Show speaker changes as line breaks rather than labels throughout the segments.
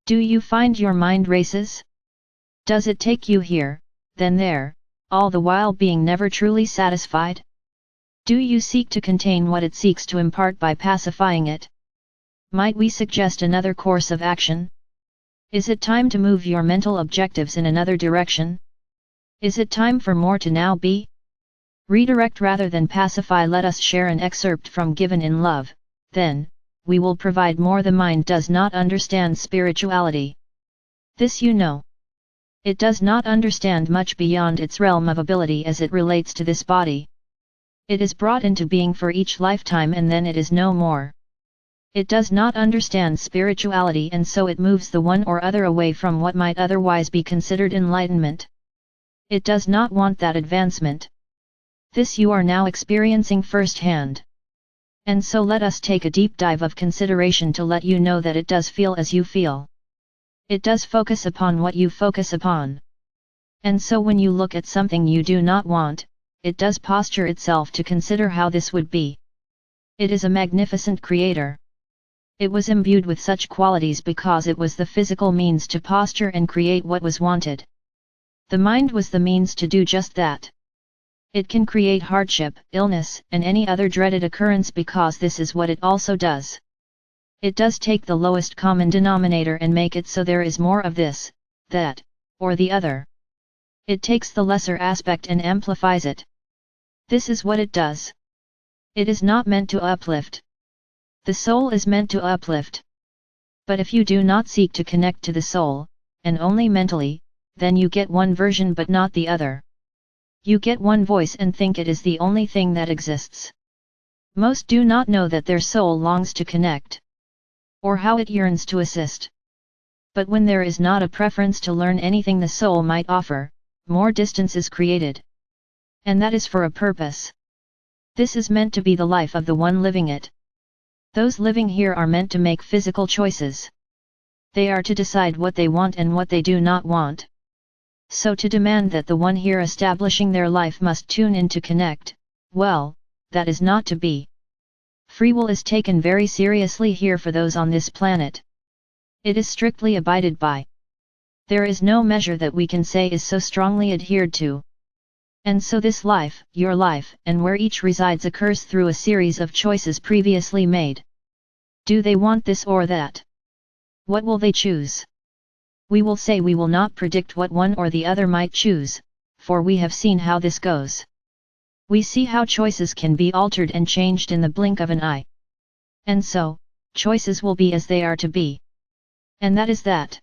Do you find your mind races? Does it take you here, then there, all the while being never truly satisfied? Do you seek to contain what it seeks to impart by pacifying it? Might we suggest another course of action? Is it time to move your mental objectives in another direction? Is it time for more to now be? Redirect rather than pacify. Let us share an excerpt from Given in Love, then, we will provide more. The mind does not understand spirituality. This you know. It does not understand much beyond its realm of ability as it relates to this body. It is brought into being for each lifetime and then it is no more. It does not understand spirituality and so it moves the one or other away from what might otherwise be considered enlightenment. It does not want that advancement. This you are now experiencing firsthand. And so let us take a deep dive of consideration to let you know that it does feel as you feel. It does focus upon what you focus upon. And so when you look at something you do not want, it does posture itself to consider how this would be. It is a magnificent creator. It was imbued with such qualities because it was the physical means to posture and create what was wanted. The mind was the means to do just that. It can create hardship, illness, and any other dreaded occurrence because this is what it also does. It does take the lowest common denominator and make it so there is more of this, that, or the other. It takes the lesser aspect and amplifies it. This is what it does. It is not meant to uplift. The soul is meant to uplift. But if you do not seek to connect to the soul, and only mentally, then you get one version but not the other. You get one voice and think it is the only thing that exists. Most do not know that their soul longs to connect, or how it yearns to assist. But when there is not a preference to learn anything the soul might offer, more distance is created. And that is for a purpose. This is meant to be the life of the one living it. Those living here are meant to make physical choices. They are to decide what they want and what they do not want. So to demand that the one here establishing their life must tune in to connect, well, that is not to be. Free will is taken very seriously here for those on this planet. It is strictly abided by. There is no measure that we can say is so strongly adhered to. And so this life, your life, and where each resides occurs through a series of choices previously made. Do they want this or that? What will they choose? We will say we will not predict what one or the other might choose, for we have seen how this goes. We see how choices can be altered and changed in the blink of an eye. And so, choices will be as they are to be. And that is that.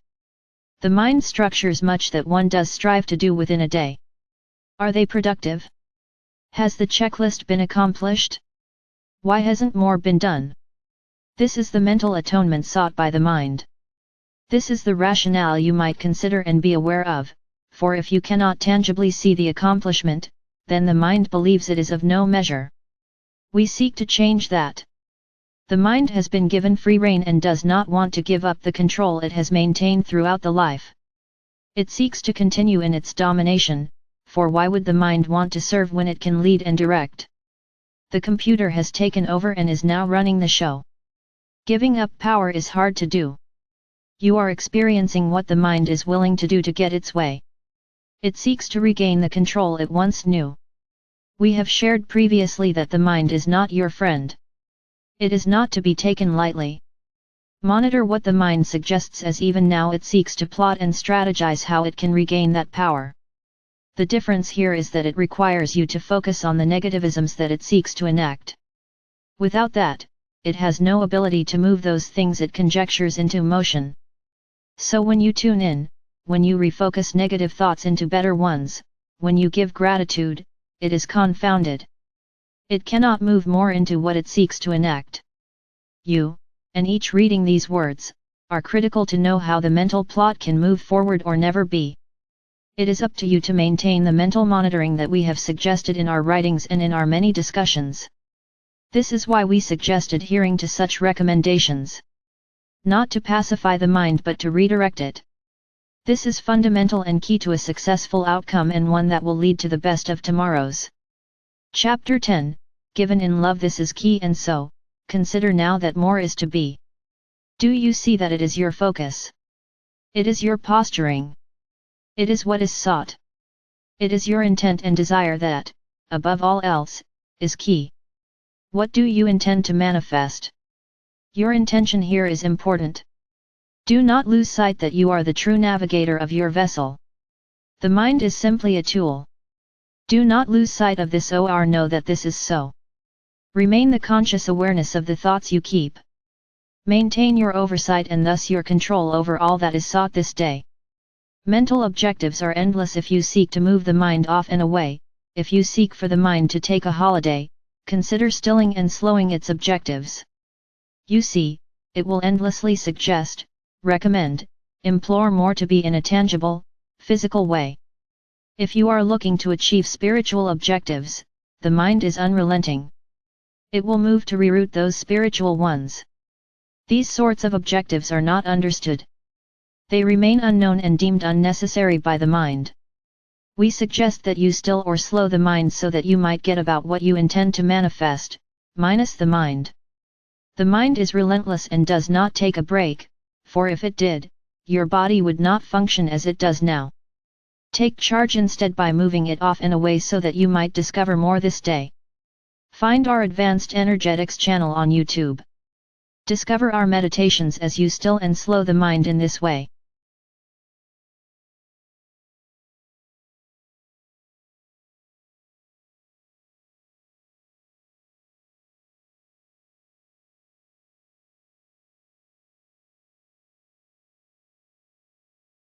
The mind structures much that one does strive to do within a day. Are they productive? Has the checklist been accomplished? Why hasn't more been done? This is the mental atonement sought by the mind. This is the rationale you might consider and be aware of, for if you cannot tangibly see the accomplishment, then the mind believes it is of no measure. We seek to change that. The mind has been given free rein and does not want to give up the control it has maintained throughout the life. It seeks to continue in its domination, for why would the mind want to serve when it can lead and direct? The computer has taken over and is now running the show. Giving up power is hard to do. You are experiencing what the mind is willing to do to get its way. It seeks to regain the control it once knew. We have shared previously that the mind is not your friend. It is not to be taken lightly. Monitor what the mind suggests as even now it seeks to plot and strategize how it can regain that power. The difference here is that it requires you to focus on the negativisms that it seeks to enact. Without that, it has no ability to move those things it conjectures into motion. So when you tune in, when you refocus negative thoughts into better ones, when you give gratitude, it is confounded. It cannot move more into what it seeks to enact. You, and each reading these words, are critical to know how the mental plot can move forward or never be. It is up to you to maintain the mental monitoring that we have suggested in our writings and in our many discussions. This is why we suggest adhering to such recommendations. Not to pacify the mind but to redirect it. This is fundamental and key to a successful outcome and one that will lead to the best of tomorrows. Chapter 10, Given in Love. This is key and so, consider now that more is to be. Do you see that it is your focus? It is your posturing. It is what is sought. It is your intent and desire that, above all else, is key. What do you intend to manifest? Your intention here is important. Do not lose sight that you are the true navigator of your vessel. The mind is simply a tool. Do not lose sight of this or know that this is so. Remain the conscious awareness of the thoughts you keep. Maintain your oversight and thus your control over all that is sought this day. Mental objectives are endless if you seek to move the mind off and away. If you seek for the mind to take a holiday, consider stilling and slowing its objectives. You see, it will endlessly suggest, recommend, implore more to be in a tangible, physical way. If you are looking to achieve spiritual objectives, the mind is unrelenting. It will move to reroute those spiritual ones. These sorts of objectives are not understood. They remain unknown and deemed unnecessary by the mind. We suggest that you still or slow the mind so that you might get about what you intend to manifest, minus the mind. The mind is relentless and does not take a break, for if it did, your body would not function as it does now. Take charge instead by moving it off and away so that you might discover more this day. Find our Advanced Energetics channel on YouTube. Discover our meditations as you still and slow the mind in this way.